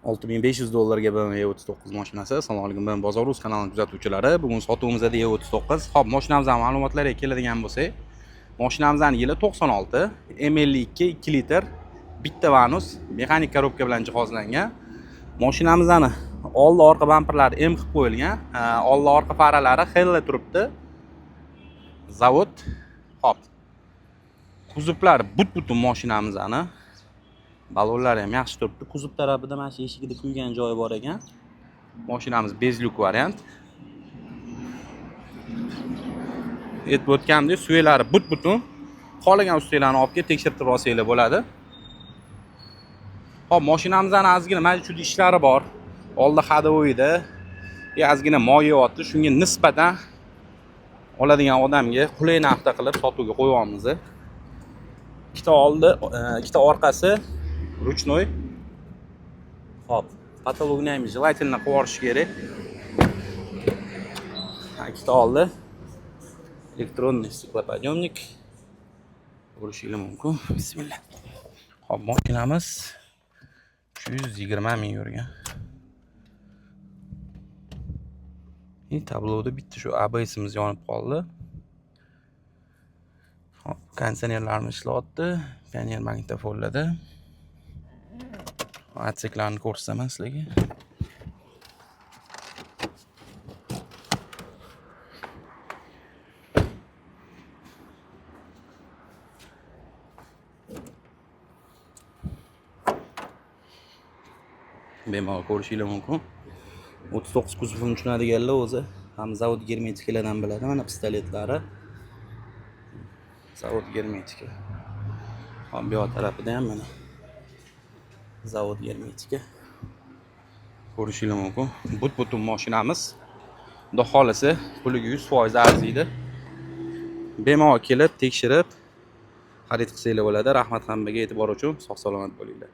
6500 dollarga BMW E39 mashinasi. Assalomu alaykum, men Bozor.uz kanalining kuzatuvchilari. Bugun sotuvimizda E39. Xo'p, mashinamizning ma'lumotlariga keladigan bo'lsak, mashinamizning yili 96, M52 2 litr, bitta vanus, mexanik korobka bilan jihozlangan. Mashinamizning oldi orqa bamperlari M qilib qo'yilgan. Oldi orqa faralari Hella turibdi. Zavod. Xo'p. Kuzovlar but-butun mashinamizning. Balonlar ham yaxshi turibdi. Kuzov tarafida mana shu eshigida kuygan joyi bor ekan. Mashinamiz bezlyuk variant. Aytib o'tgandek, suvelari but-butun. Qolgan ustilarni olib kelib tekshirib olsanglar bo'ladi. Hop, mashinamizning ozgina mana shu ishlari bor. Oldi hadovoyda ozgina moyayapti. Shunga nisbatan oladigan odamga qulay narxda qilib sotuvga qo'yamiz. Ikkita oldi, ikkita orqasi ruchnoy. Hop, patologni ham желательно quvorish kerak. Ikkita oldi elektronniy stiklopodъемник. Ko'rishingiz mumkin. Bismillah. Hop, mashinamiz 120 ming yurgan. Tabloda bitta shu ABS'imiz yonib qoldi. Hop, konditsionerlarimiz ishlayapti. Pioneer magnitofonlarda. Atseklarni ko'rsataman sizlarga. Bemalol ko'rishingiz mumkin. 39 kuzovini tushunadiganlar o'zi ham zavod germetikalardan biladi. Mana pistoletlari. Zavod germetika. Ham bu tarafida ham mana zavod germetika. Ko'rishingiz mumkin. But-butun mashinamiz. Xudo xolisa puliga 100% arziydi. Bemalol kelib tekshirib xarid qilsanglar bo'ladi. Rahmat hammaga, e'tibor uchun sog' salomat bo'linglar.